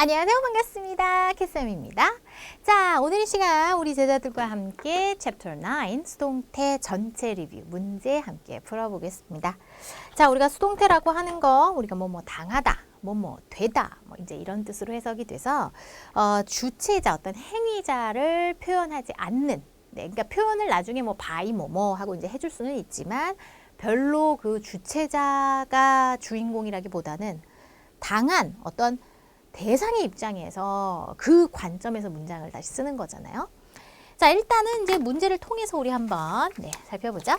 안녕하세요. 반갑습니다. 캐쌤입니다. 자, 오늘 이 시간 우리 제자들과 함께 챕터 9 수동태 전체 리뷰 문제 함께 풀어보겠습니다. 자, 우리가 수동태라고 하는 거 우리가 뭐뭐 당하다, 뭐뭐 되다, 뭐 이제 이런 뜻으로 해석이 돼서 주체자 어떤 행위자를 표현하지 않는 그러니까 표현을 나중에 뭐 by 뭐뭐 하고 이제 해줄 수는 있지만 별로 그 주체자가 주인공이라기보다는 당한 어떤 대상의 입장에서 그 관점에서 문장을 다시 쓰는 거잖아요. 자, 일단은 이제 문제를 통해서 우리 한번 살펴보자.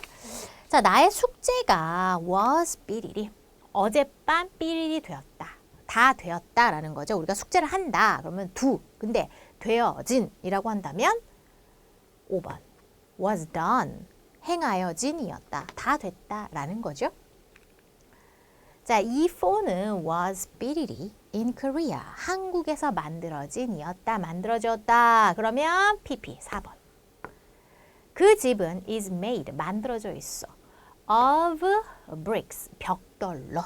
자, 나의 숙제가 was 삐리리. 어젯밤 삐리리 되었다. 다 되었다라는 거죠. 우리가 숙제를 한다. 그러면 do. 근데 되어진이라고 한다면 5번. was done. 행하여진이었다. 다 됐다라는 거죠. 자, 이 phone은 was 삐리리 in Korea. 한국에서 만들어진이었다. 만들어졌다. 그러면 PP 4번. 그 집은 is made. 만들어져 있어. of bricks. 벽돌로.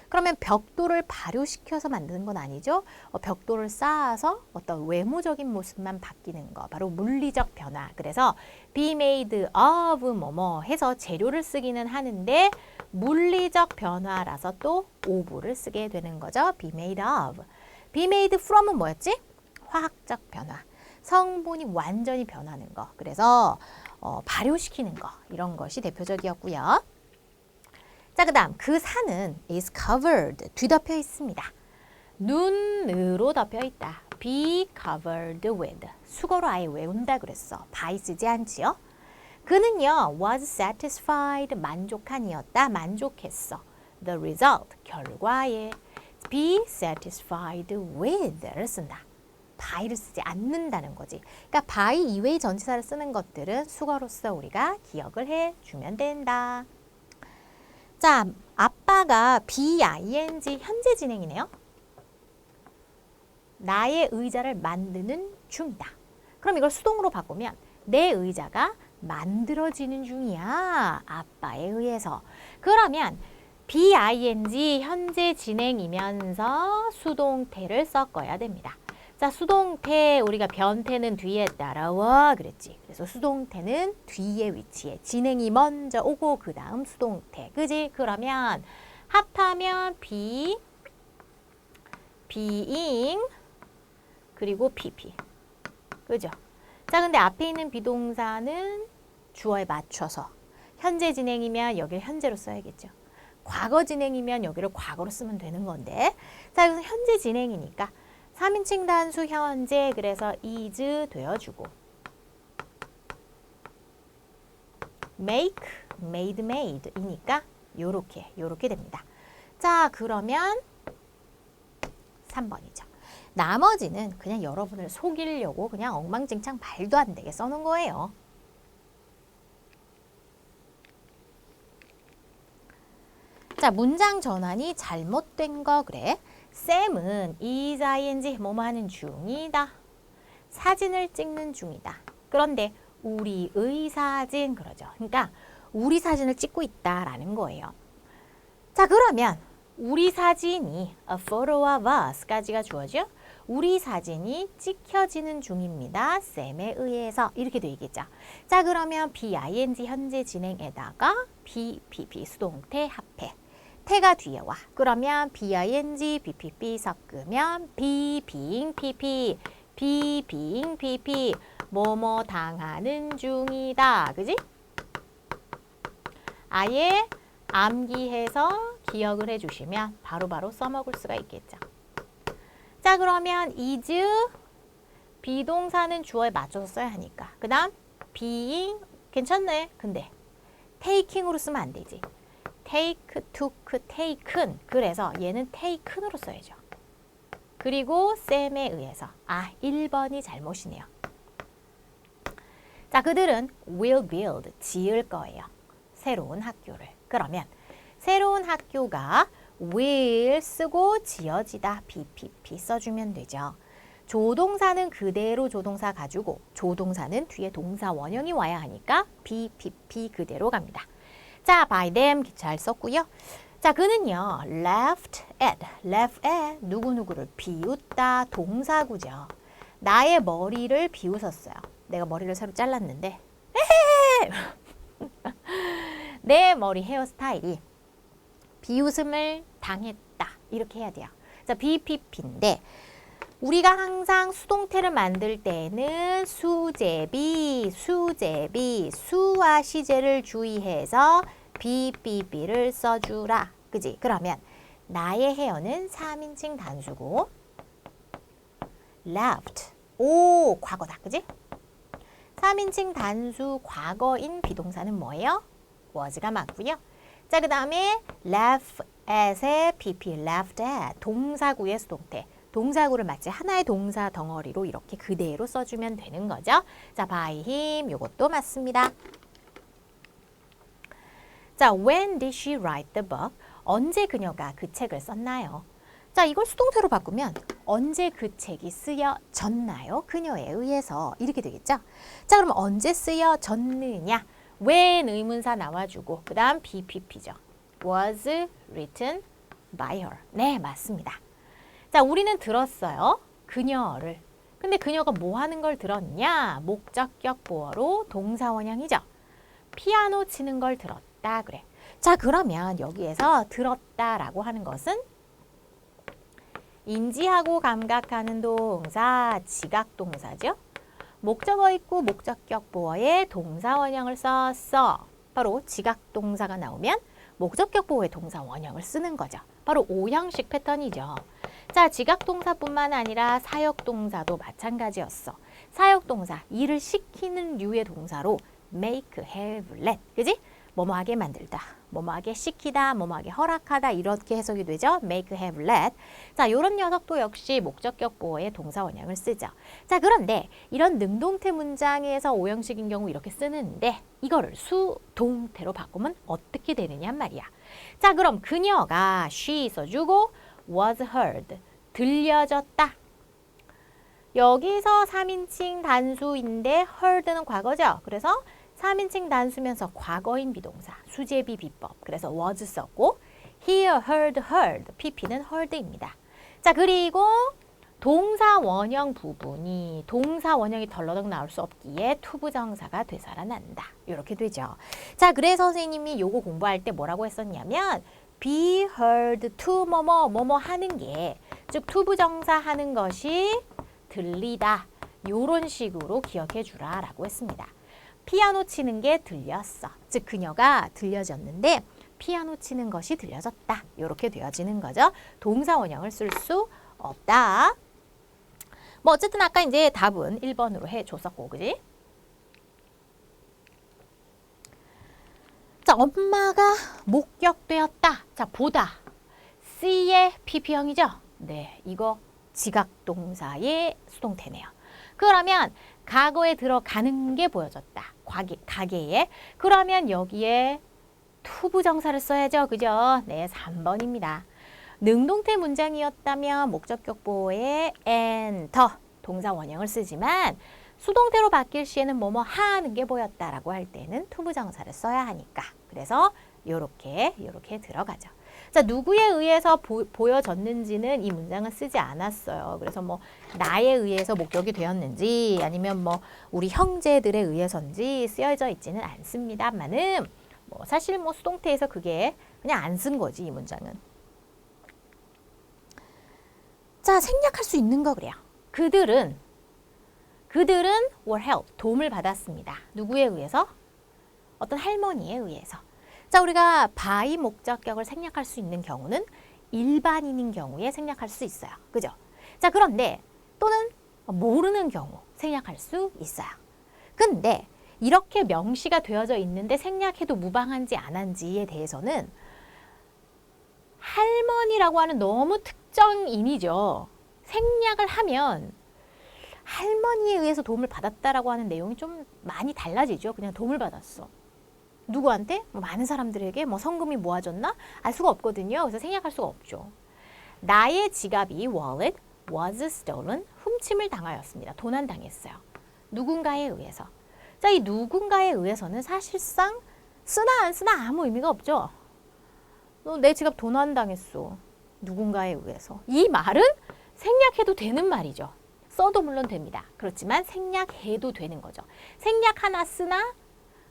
그러면 벽돌을 발효시켜서 만드는 건 아니죠. 벽돌을 쌓아서 어떤 외모적인 모습만 바뀌는 거. 바로 물리적 변화. 그래서 be made of 뭐뭐 해서 재료를 쓰기는 하는데 물리적 변화라서 또 of를 쓰게 되는 거죠. be made of. be made from은 뭐였지? 화학적 변화. 성분이 완전히 변하는 거. 그래서 발효시키는 거. 이런 것이 대표적이었고요. 자, 그 다음 그 산은 is covered. 뒤덮여 있습니다. 눈으로 덮여 있다. be covered with. 수거로 아예 외운다 그랬어. by 쓰지 않지요. 그는요 was satisfied. 만족한이었다. 만족했어. the result. 결과에 be satisfied with를 쓴다. by를 쓰지 않는다는 거지. 그러니까 by 이외의 전치사를 쓰는 것들은 수거로서 우리가 기억을 해주면 된다. 자, 아빠가 BING 현재 진행이네요. 나의 의자를 만드는 중이다. 그럼 이걸 수동으로 바꾸면 내 의자가 만들어지는 중이야. 아빠에 의해서. 그러면 BING 현재 진행이면서 수동태를 섞어야 됩니다. 자, 수동태 우리가 변태는 뒤에 따라와 그랬지. 그래서 수동태는 뒤에 위치해. 진행이 먼저 오고 그 다음 수동태. 그지? 그러면 합하면 be, being, 그리고 pp. 그죠? 자, 근데 앞에 있는 비동사는 주어에 맞춰서 현재 진행이면 여기를 현재로 써야겠죠. 과거 진행이면 여기를 과거로 쓰면 되는 건데 자, 여기서 현재 진행이니까 3인칭 단수 현재 그래서 is 되어주고 make, made, made 이니까 요렇게 됩니다. 자, 그러면 3번이죠. 나머지는 그냥 여러분을 속이려고 그냥 엉망진창 말도 안 되게 써놓은 거예요. 자, 문장 전환이 잘못된 거 그래. 쌤은 is ing 뭐뭐 하는 중이다. 사진을 찍는 중이다. 그런데 우리의 사진 그러죠. 그러니까 우리 사진을 찍고 있다라는 거예요. 자, 그러면 우리 사진이 a photo of us까지가 주어져. 우리 사진이 찍혀지는 중입니다. 쌤에 의해서 이렇게 되겠죠. 자, 그러면 BING 현재 진행에다가 BPP 수동태 합해. 태가 뒤에 와. 그러면 BING, BPP 섞으면 be, being, PP, be, being, PP 뭐뭐 당하는 중이다. 그지? 아예 암기해서 기억을 해주시면 바로바로 써먹을 수가 있겠죠. 자, 그러면 is, 비동사는 주어에 맞춰서 써야 하니까. 그 다음 being, 괜찮네. 근데 taking으로 쓰면 안 되지. take, took, taken. 그래서 얘는 taken으로 써야죠. 그리고 쌤에 의해서. 1번이 잘못이네요. 자, 그들은 will build, 지을 거예요. 새로운 학교를. 그러면 새로운 학교가 will 쓰고 지어지다. BPP 써주면 되죠. 조동사는 그대로 조동사 가지고 조동사는 뒤에 동사 원형이 와야 하니까 BPP 그대로 갑니다. 자, by them 잘 썼고요. 자, 그는요. left at 누구누구를 비웃다 동사구죠. 나의 머리를 비웃었어요. 내가 머리를 새로 잘랐는데 내 머리 헤어스타일이 비웃음을 당했다. 이렇게 해야 돼요. 자, BPP인데 우리가 항상 수동태를 만들 때는 수제비, 수와 시제를 주의해서 BPP를 써주라. 그지? 그러면 나의 헤어는 3인칭 단수고 left, 오, 과거다. 그지? 3인칭 단수 과거인 비동사는 뭐예요? was가 맞고요. 자, 그 다음에 left at의 PP, left at, 동사구의 수동태. 동사구를 마치 하나의 동사 덩어리로 이렇게 그대로 써주면 되는 거죠. 자, by him, 요것도 맞습니다. 자, when did she write the book? 언제 그녀가 그 책을 썼나요? 자, 이걸 수동태로 바꾸면 언제 그 책이 쓰여졌나요? 그녀에 의해서 이렇게 되겠죠? 자, 그럼 언제 쓰여졌느냐? when 의문사 나와주고 그 다음 BPP죠. was written by her. 네, 맞습니다. 자, 우리는 들었어요. 그녀를. 근데 그녀가 뭐 하는 걸 들었냐? 목적격 보어로 동사 원형이죠. 피아노 치는 걸 들었다 그래. 자, 그러면 여기에서 들었다라고 하는 것은 인지하고 감각하는 동사, 지각동사죠. 목적어 있고 목적격 보어에 동사 원형을 썼어. 바로 지각동사가 나오면 목적격 보어의 동사 원형을 쓰는 거죠. 바로 O형식 패턴이죠. 자, 지각동사뿐만 아니라 사역동사도 마찬가지였어. 사역동사, 일을 시키는 류의 동사로 make, have, let, 그지? 뭐뭐하게 만들다, 뭐뭐하게 시키다, 뭐뭐하게 허락하다 이렇게 해석이 되죠. make, have, let. 자, 이런 녀석도 역시 목적격 보어의 동사 원형을 쓰죠. 자, 그런데 이런 능동태 문장에서 오형식인 경우 이렇게 쓰는데 이거를 수동태로 바꾸면 어떻게 되느냐 말이야. 자, 그럼 그녀가 she 써주고 was heard, 들려졌다. 여기서 3인칭 단수인데 heard는 과거죠. 그래서 3인칭 단수면서 과거인 비동사, 수제비 비법. 그래서 was 썼고 hear, heard, pp는 heard입니다. 자, 그리고 동사 원형 부분이 동사 원형이 덜러덩 나올 수 없기에 투부정사가 되살아난다. 이렇게 되죠. 자, 그래서 선생님이 요거 공부할 때 뭐라고 했었냐면 be heard to 뭐뭐 하는 게, 즉 투부정사 하는 것이 들리다. 요런 식으로 기억해 주라 라고 했습니다. 피아노 치는 게 들렸어. 즉 그녀가 들려졌는데 피아노 치는 것이 들려졌다. 이렇게 되어지는 거죠. 동사 원형을 쓸 수 없다. 뭐 어쨌든 아까 이제 답은 1번으로 해줬었고, 그지? 자, 엄마가 목격되었다. 자, 보다. C의 PP형이죠? 네, 이거 지각동사의 수동태네요. 그러면 과거에 들어가는 게 보여졌다. 가계에. 그러면 여기에 투부정사를 써야죠. 그죠? 네, 3번입니다. 능동태 문장이었다면 목적격 보어에 enter, 동사 원형을 쓰지만 수동태로 바뀔 시에는 뭐뭐 하는 게 보였다라고 할 때는 투부정사를 써야 하니까. 그래서 요렇게 들어가죠. 자, 누구에 의해서 보여졌는지는 이 문장은 쓰지 않았어요. 그래서 뭐 나에 의해서 목적이 되었는지 아니면 뭐 우리 형제들에 의해서인지 쓰여져 있지는 않습니다만은 뭐 사실 뭐 수동태에서 그게 그냥 안 쓴 거지, 이 문장은. 자, 생략할 수 있는 거 그래요. 그들은 were helped, 도움을 받았습니다. 누구에 의해서? 어떤 할머니에 의해서. 자, 우리가 by 목적격을 생략할 수 있는 경우는 일반인인 경우에 생략할 수 있어요. 그죠? 자, 그런데 또는 모르는 경우 생략할 수 있어요. 근데 이렇게 명시가 되어져 있는데 생략해도 무방한지 안 한지에 대해서는 할머니라고 하는 너무 특정인이죠. 생략을 하면 할머니에 의해서 도움을 받았다라고 하는 내용이 좀 많이 달라지죠. 그냥 도움을 받았어. 누구한테? 뭐 많은 사람들에게 뭐 성금이 모아졌나? 알 수가 없거든요. 그래서 생략할 수가 없죠. 나의 지갑이 wallet was stolen, 훔침을 당하였습니다. 도난당했어요. 누군가에 의해서. 자, 이 누군가에 의해서는 사실상 쓰나 안 쓰나 아무 의미가 없죠. 내 지갑 도난당했어. 누군가에 의해서. 이 말은 생략해도 되는 말이죠. 써도 물론 됩니다. 그렇지만 생략해도 되는 거죠. 생략 하나 쓰나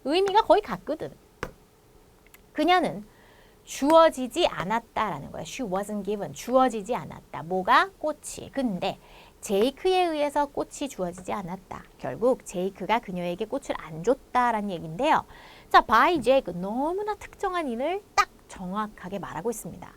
의미가 거의 같거든. 그녀는 주어지지 않았다라는 거예요. She wasn't given. 주어지지 않았다. 뭐가? 꽃이. 근데 제이크에 의해서 꽃이 주어지지 않았다. 결국 제이크가 그녀에게 꽃을 안 줬다라는 얘기인데요. 자, by Jake 너무나 특정한 인을 딱 정확하게 말하고 있습니다.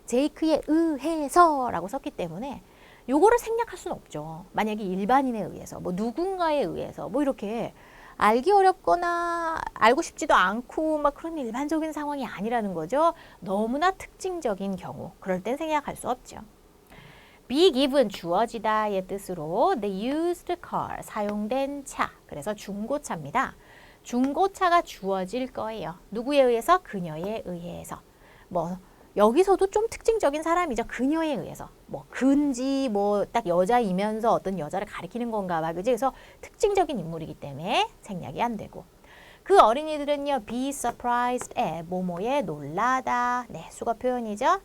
제이크에 의해서라고 썼기 때문에 요거를 생략할 수는 없죠. 만약에 일반인에 의해서, 뭐 누군가에 의해서, 뭐 이렇게 알기 어렵거나 알고 싶지도 않고 막 그런 일반적인 상황이 아니라는 거죠. 너무나 특징적인 경우. 그럴 땐 생략할 수 없죠. be given 주어지다의 뜻으로 the used car 사용된 차. 그래서 중고차입니다. 중고차가 주어질 거예요. 누구에 의해서? 그녀에 의해서. 뭐 여기서도 좀 특징적인 사람이죠. 그녀에 의해서. 뭐 근지 뭐 딱 여자이면서 어떤 여자를 가리키는 건가 봐. 그지? 그래서 특징적인 인물이기 때문에 생략이 안 되고. 그 어린이들은요. be surprised at 뭐뭐에 놀라다. 네, 수거 표현이죠.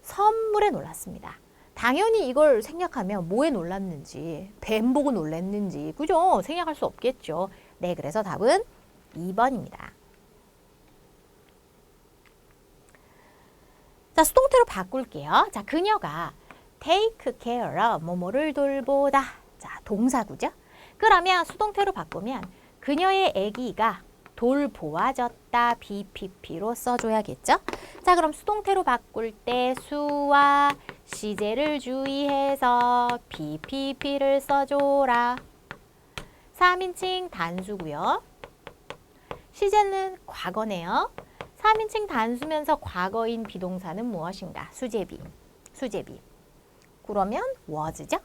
선물에 놀랐습니다. 당연히 이걸 생략하면 뭐에 놀랐는지, 뱀 보고 놀랐는지, 그죠? 생략할 수 없겠죠. 네, 그래서 답은 2번입니다. 자, 수동태로 바꿀게요. 자, 그녀가 take care of 뭐뭐를 돌보다. 자, 동사구죠. 그러면 수동태로 바꾸면 그녀의 아기가 돌보아졌다. BPP로 써줘야겠죠. 자, 그럼 수동태로 바꿀 때 수와 시제를 주의해서 BPP를 써줘라. 3인칭 단수고요. 시제는 과거네요. 3인칭 단수면서 과거인 비동사는 무엇인가? 수제비. 수제비. 그러면 was죠?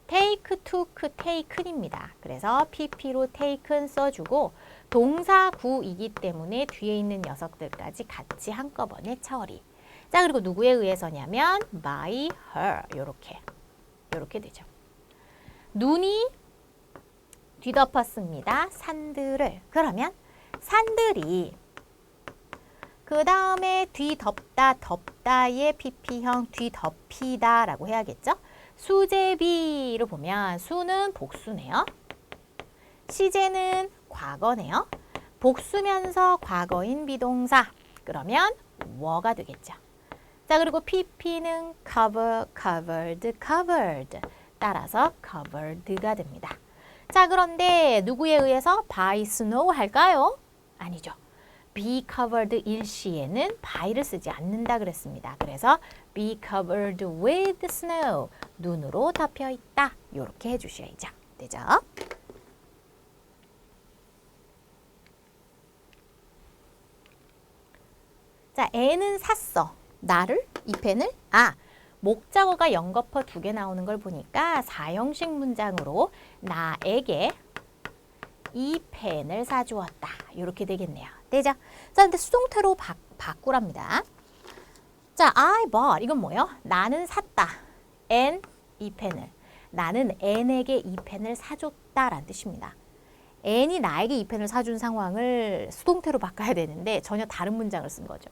take, took, taken입니다. 그래서 pp로 taken 써주고 동사구이기 때문에 뒤에 있는 녀석들까지 같이 한꺼번에 처리. 자, 그리고 누구에 의해서냐면 by her. 요렇게 되죠. 눈이 뒤덮었습니다. 산들을. 그러면 산들이 그 다음에 뒤덮다, 덮다의 pp형 뒤덮이다 라고 해야겠죠. 수제비를 보면 수는 복수네요. 시제는 과거네요. 복수면서 과거인 비동사. 그러면 were가 되겠죠. 자, 그리고 pp는 cover, covered, covered. 따라서 covered가 됩니다. 자, 그런데 누구에 의해서 by snow 할까요? 아니죠. be covered 일시에는 by를 쓰지 않는다 그랬습니다. 그래서 be covered with snow. 눈으로 덮여 있다. 이렇게 해주셔야죠. 되죠? 자, 애는 샀어. 나를? 이 펜을? 목적어가 연거푸 2개 나오는 걸 보니까 4형식 문장으로 나에게 이 펜을 사주었다. 이렇게 되겠네요. 되죠? 자, 근데 수동태로 바꾸랍니다. 자, I bought. 이건 뭐예요? 나는 샀다. N 이 펜을. 나는 N에게 이 펜을 사줬다라는 뜻입니다. N이 나에게 이 펜을 사준 상황을 수동태로 바꿔야 되는데 전혀 다른 문장을 쓴 거죠.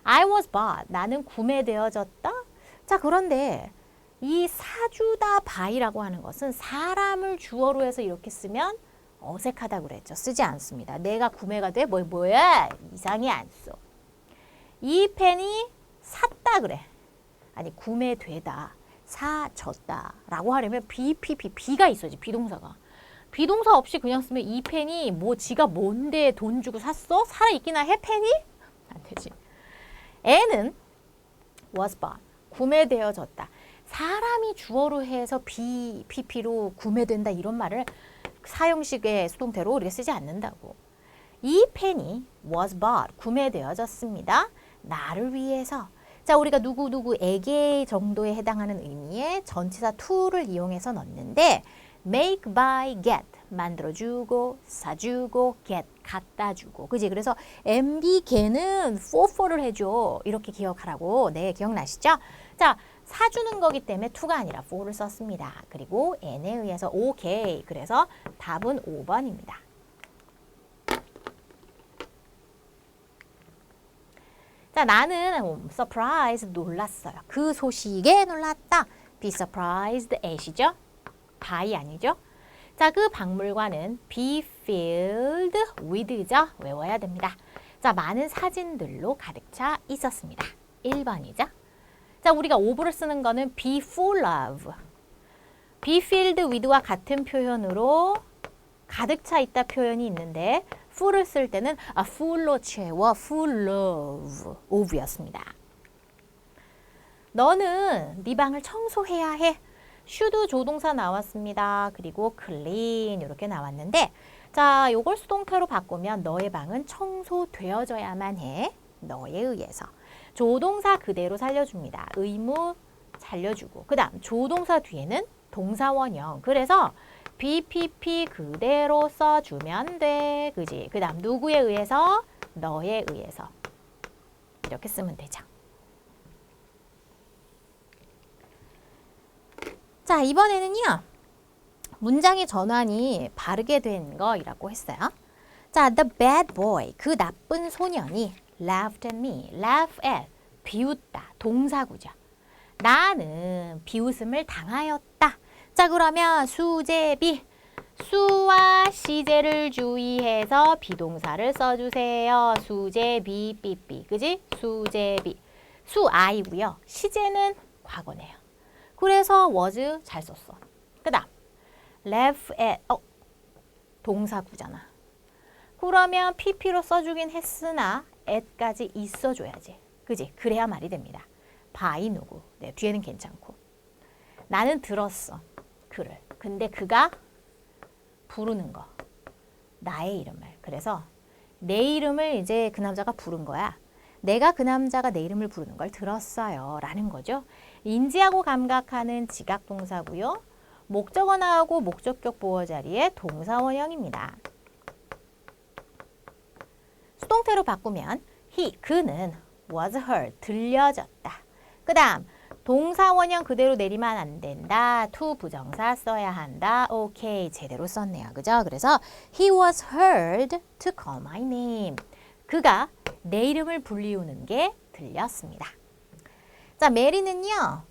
I was bought. 나는 구매되어졌다. 자, 그런데 이 사주다 by라고 하는 것은 사람을 주어로 해서 이렇게 쓰면 어색하다고 그랬죠. 쓰지 않습니다. 내가 구매가 돼? 뭐야? 이상이 안 써. 이 펜이 샀다 그래. 아니, 구매되다. 사졌다. 라고 하려면 BPP, B가 있어야지. 비동사가. 비동사 없이 그냥 쓰면 이 펜이 뭐 지가 뭔데 돈 주고 샀어? 살아있기나 해 펜이? 안 되지. N은 was bought. 구매되어졌다. 사람이 주어로 해서 BPP로 구매된다 이런 말을 사형식의 수동태로 우리가 쓰지 않는다고. 이 펜이 was bought. 구매되어졌습니다. 나를 위해서. 자, 우리가 누구누구에게 정도에 해당하는 의미의 전치사 to를 이용해서 넣는데 make, buy, get 만들어주고 사주고 get 갖다주고 그지? 그래서 MB 걔는 for를 해줘 이렇게 기억하라고. 네, 기억나시죠? 자, 사주는 거기 때문에 to가 아니라 for를 썼습니다. 그리고 n에 의해서 오케이. 그래서 답은 5번입니다. 자, 나는 surprised 놀랐어요. 그 소식에 놀랐다. be surprised at이죠. by 아니죠. 자, 그 박물관은 be filled with죠. 외워야 됩니다. 자, 많은 사진들로 가득 차 있었습니다. 1번이죠. 자, 우리가 of를 쓰는 거는 be full of. be filled with와 같은 표현으로 가득 차 있다 표현이 있는데 full을 쓸 때는 full로 채워 full of였습니다. 너는 네 방을 청소해야 해. should 조동사 나왔습니다. 그리고 clean 이렇게 나왔는데 자, 요걸 수동태로 바꾸면 너의 방은 청소되어져야만 해. 너에 의해서. 조동사 그대로 살려줍니다. 의무 살려주고 그 다음 조동사 뒤에는 동사원형. 그래서 BPP 그대로 써주면 돼. 그지? 그 다음 누구에 의해서? 너에 의해서. 이렇게 쓰면 되죠. 자, 이번에는요. 문장의 전환이 바르게 된 거이라고 했어요. 자, the bad boy, 그 나쁜 소년이 laughed at me, laugh at, 비웃다, 동사구죠. 나는 비웃음을 당하였다. 자, 그러면 수제비, 수와 시제를 주의해서 비동사를 써주세요. 수제비, 삐삐, 그지? 수제비, 수 아이고요. 시제는 과거네요. 그래서 was 잘 썼어. 그 다음 laugh at, 동사구잖아. 그러면 pp로 써주긴 했으나 at까지 있어줘야지. 그지? 그래야 말이 됩니다. by 누구? 네, 뒤에는 괜찮고. 나는 들었어. 그를. 근데 그가 부르는 거. 나의 이름을. 그래서 내 이름을 이제 그 남자가 부른 거야. 내가 그 남자가 내 이름을 부르는 걸 들었어요. 라는 거죠. 인지하고 감각하는 지각동사고요. 목적어 나오고 목적격 보어 자리에 동사원형입니다. 수동태로 바꾸면 그는 was heard, 들려졌다. 그 다음 동사원형 그대로 내리면 안 된다. to 부정사 써야 한다. 오케이, 제대로 썼네요. 그죠? 그래서 he was heard to call my name. 그가 내 이름을 불리우는 게 들렸습니다. 자, 메리는요.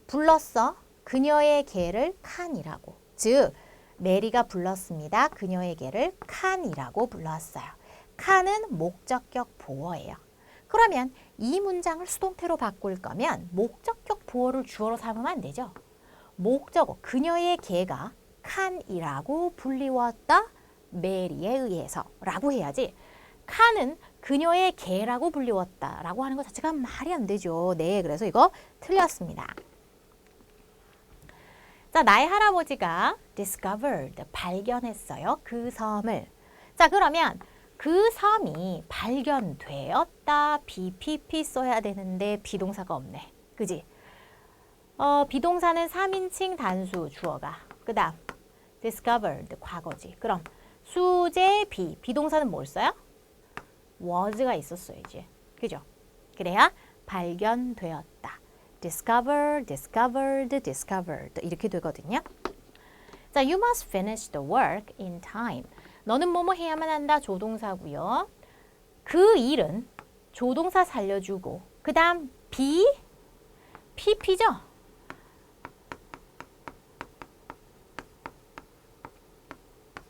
불렀어. 그녀의 개를 칸이라고. 즉, 메리가 불렀습니다. 그녀의 개를 칸이라고 불렀어요. 칸은 목적격 보어예요. 그러면 이 문장을 수동태로 바꿀 거면 목적격 보어를 주어로 삼으면 안 되죠. 목적어, 그녀의 개가 칸이라고 불리웠다. 메리에 의해서 라고 해야지. 칸은 그녀의 개라고 불리웠다 라고 하는 것 자체가 말이 안 되죠. 네, 그래서 이거 틀렸습니다. 자, 나의 할아버지가 discovered, 발견했어요. 그 섬을. 자, 그러면 그 섬이 발견되었다. BPP 써야 되는데 비동사가 없네. 그지? 비동사는 3인칭 단수 주어가. 그 다음 discovered, 과거지. 그럼 수제 비동사는 뭘 써요? was가 있었어야지. 그죠? 그래야 발견되었다. discover, discovered, discovered 이렇게 되거든요. 자, you must finish the work in time. 너는 뭐뭐 해야만 한다. 조동사고요. 그 일은 조동사 살려주고 그 다음 PP죠.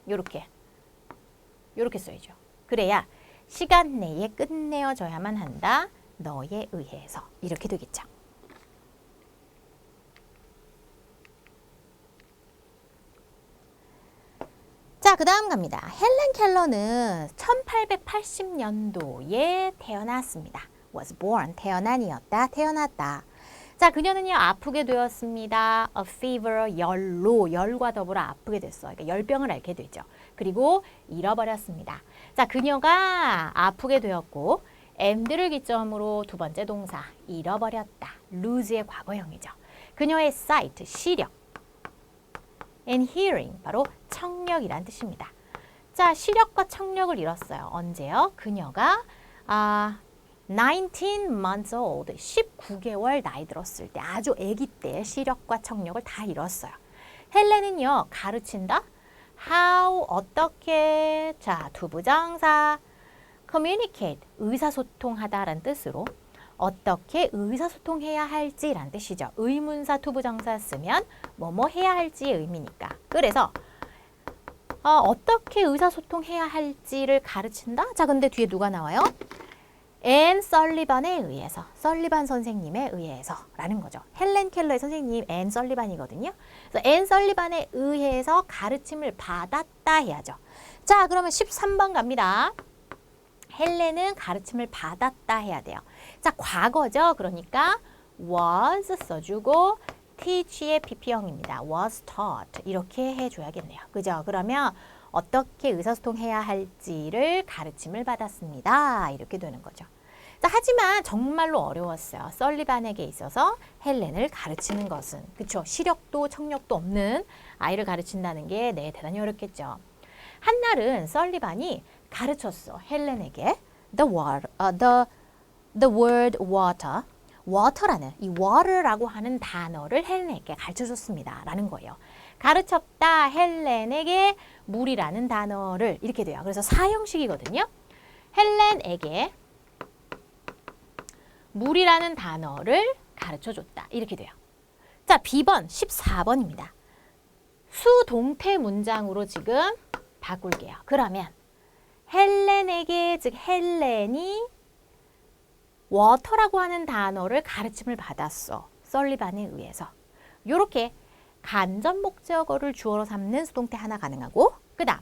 요렇게 써야죠. 그래야 시간 내에 끝내어져야만 한다. 너에 의해서. 이렇게 되겠죠. 자, 그 다음 갑니다. 헬렌 켈러는 1880년도에 태어났습니다. was born, 태어난이었다, 태어났다. 자, 그녀는요, 아프게 되었습니다. a fever, 열과 더불어 아프게 됐어요. 그러니까 열병을 앓게 되죠. 그리고 잃어버렸습니다. 자, 그녀가 아프게 되었고, and를 기점으로 두 번째 동사, 잃어버렸다. lose의 과거형이죠. 그녀의 sight, 시력. and hearing, 바로 청력이란 뜻입니다. 자, 시력과 청력을 잃었어요. 언제요? 그녀가 19 months old, 19개월 나이 들었을 때, 아주 아기 때 시력과 청력을 다 잃었어요. 헬렌은요, 가르친다? how, 어떻게, 자, 두부정사, communicate, 의사소통하다라는 뜻으로 어떻게 의사소통해야 할지라는 뜻이죠. 의문사 투부정사 쓰면 뭐뭐 해야 할지의 의미니까. 그래서 어떻게 의사소통해야 할지를 가르친다? 자, 근데 뒤에 누가 나와요? 앤 설리반에 의해서, 설리반 선생님에 의해서 라는 거죠. 헬렌 켈러의 선생님 앤 설리반이거든요. 그래서 앤 설리반에 의해서 가르침을 받았다 해야죠. 자, 그러면 13번 갑니다. 헬렌은 가르침을 받았다 해야 돼요. 자, 과거죠. 그러니까 was 써주고 teach의 PP형입니다. was taught 이렇게 해줘야겠네요. 그죠? 그러면 어떻게 의사소통해야 할지를 가르침을 받았습니다. 이렇게 되는 거죠. 자, 하지만 정말로 어려웠어요. 설리반에게 있어서 헬렌을 가르치는 것은. 그쵸? 시력도 청력도 없는 아이를 가르친다는 게 대단히 어렵겠죠. 한날은 설리반이 가르쳤어. 헬렌에게 the word water. water라는 이 water라고 하는 단어를 헬렌에게 가르쳐줬습니다. 라는 거예요. 가르쳤다 헬렌에게 물이라는 단어를 이렇게 돼요. 그래서 사형식이거든요. 헬렌에게 물이라는 단어를 가르쳐줬다. 이렇게 돼요. 자, B번 14번입니다. 수동태 문장으로 지금 바꿀게요. 그러면 헬렌에게, 즉 헬렌이 워터라고 하는 단어를 가르침을 받았어. 설리반에 의해서. 요렇게 간접 목적어를 주어로 삼는 수동태 하나 가능하고, 그 다음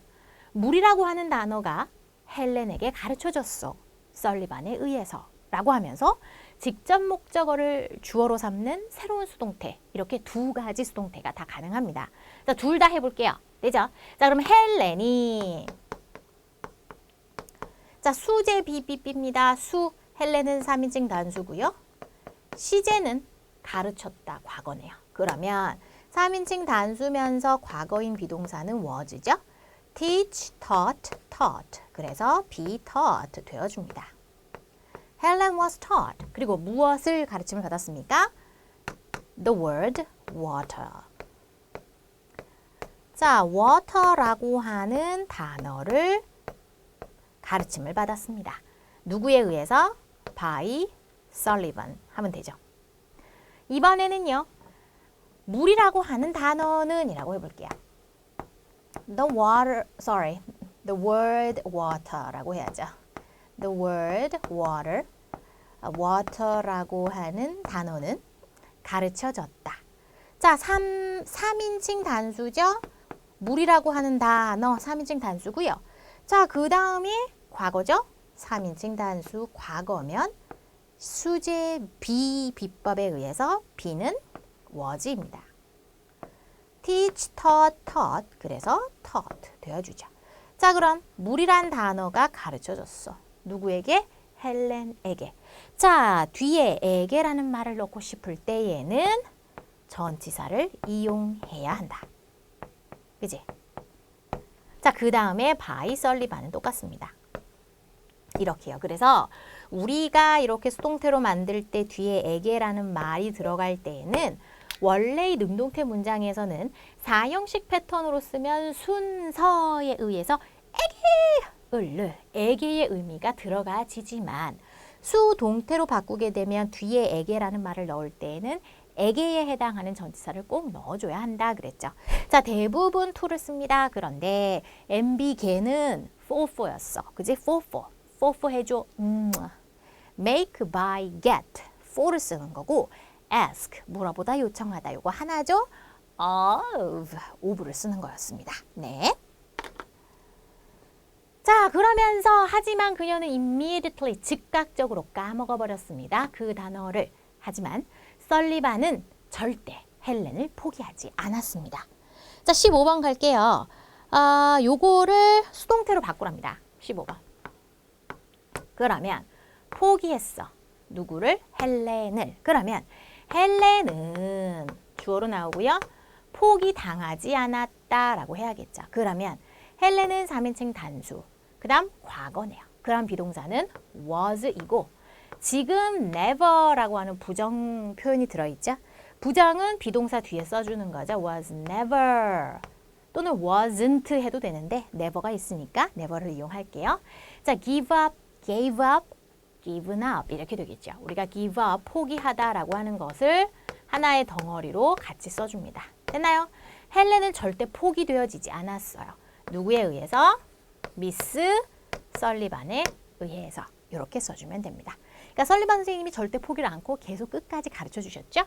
물이라고 하는 단어가 헬렌에게 가르쳐줬어. 설리반에 의해서 라고 하면서 직접 목적어를 주어로 삼는 새로운 수동태, 이렇게 두 가지 수동태가 다 가능합니다. 자, 둘 다 해볼게요. 되죠? 자, 그럼 헬렌이, 자, 수제 비비비입니다. 수, 헬렌은 3인칭 단수고요. 시제는 가르쳤다, 과거네요. 그러면 3인칭 단수면서 과거인 비동사는 was죠. teach, taught, taught. 그래서 be taught 되어줍니다. Helen was taught. 그리고 무엇을 가르침을 받았습니까? The word water. 자, water라고 하는 단어를 가르침을 받았습니다. 누구에 의해서? by Sullivan 하면 되죠. 이번에는요. 물이라고 하는 단어는 이라고 해볼게요. The word water라고 해야죠. The word water, water라고 하는 단어는 가르쳐졌다. 자, 3인칭 단수죠. 물이라고 하는 단어 3인칭 단수고요. 자, 그 다음에 과거죠. 3인칭 단수 과거면 수제 be 비법에 의해서 be는 was입니다. teach, taught, taught. 그래서 taught 되어주죠. 자, 그럼 물이란 단어가 가르쳐졌어. 누구에게? 헬렌에게. 자, 뒤에 에게라는 말을 넣고 싶을 때에는 전치사를 이용해야 한다. 그지? 자, 그 다음에 by 설리반은 똑같습니다. 이렇게요. 그래서 우리가 이렇게 수동태로 만들 때 뒤에 에게라는 말이 들어갈 때에는 원래의 능동태 문장에서는 4형식 패턴으로 쓰면 순서에 의해서 에게의 의미가 들어가지지만 수동태로 바꾸게 되면 뒤에 에게라는 말을 넣을 때에는 에게에 해당하는 전치사를 꼭 넣어줘야 한다 그랬죠. 자, 대부분 to를 씁니다. 그런데 MB 걔는 for였어. 그지? for 해줘. make, buy, get for를 쓰는 거고 ask 물어보다 요청하다 요거 하나죠. of를 쓰는 거였습니다. 네. 자, 그러면서 하지만 그녀는 immediately 즉각적으로 까먹어 버렸습니다. 그 단어를. 하지만 설리반은 절대 헬렌을 포기하지 않았습니다. 자, 15번 갈게요. 요거를 수동태로 바꾸랍니다. 15번. 그러면 포기했어. 누구를? 헬렌을. 그러면 헬렌은 주어로 나오고요. 포기당하지 않았다라고 해야겠죠. 그러면 헬렌은 3인칭 단수. 그 다음 과거네요. 그럼 비동사는 was이고 지금 never라고 하는 부정 표현이 들어있죠. 부정은 비동사 뒤에 써주는 거죠. was never 또는 wasn't 해도 되는데 never가 있으니까 never를 이용할게요. 자, give up, gave up, given up 이렇게 되겠죠. 우리가 give up, 포기하다라고 하는 것을 하나의 덩어리로 같이 써줍니다. 됐나요? 헬렌은 절대 포기되어지지 않았어요. 누구에 의해서? 미스 설리반에 의해서 이렇게 써주면 됩니다. 그러니까 설리반 선생님이 절대 포기를 않고 계속 끝까지 가르쳐 주셨죠.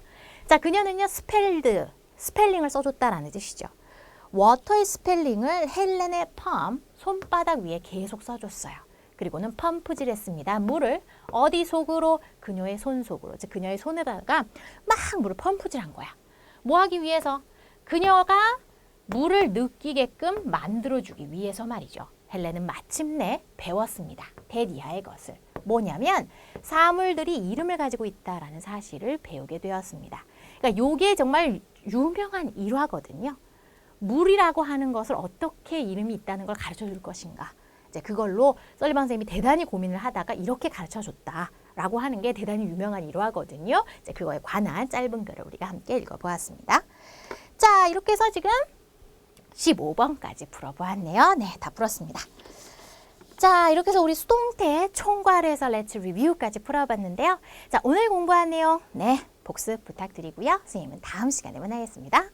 자, 그녀는요 스펠링을 써줬다라는 뜻이죠. 워터의 스펠링을 헬렌의 palm, 손바닥 위에 계속 써줬어요. 그리고는 펌프질 했습니다. 물을 어디 속으로? 그녀의 손 속으로. 즉 그녀의 손에다가 막 물을 펌프질한 거야. 뭐 하기 위해서? 그녀가 물을 느끼게끔 만들어주기 위해서 말이죠. 헬렌은 마침내 배웠습니다. 대디아의 것을. 뭐냐면 사물들이 이름을 가지고 있다라는 사실을 배우게 되었습니다. 그러니까 요게 정말 유명한 일화거든요. 물이라고 하는 것을 어떻게 이름이 있다는 걸 가르쳐 줄 것인가. 이제 그걸로 설리반 선생님이 대단히 고민을 하다가 이렇게 가르쳐 줬다라고 하는 게 대단히 유명한 일화거든요. 이제 그거에 관한 짧은 글을 우리가 함께 읽어보았습니다. 자, 이렇게 해서 지금 15번까지 풀어보았네요. 네, 다 풀었습니다. 자, 이렇게 해서 우리 수동태 총괄해서 Let's Review까지 풀어봤는데요. 자, 오늘 공부한 내용, 네, 복습 부탁드리고요. 선생님은 다음 시간에 만나겠습니다.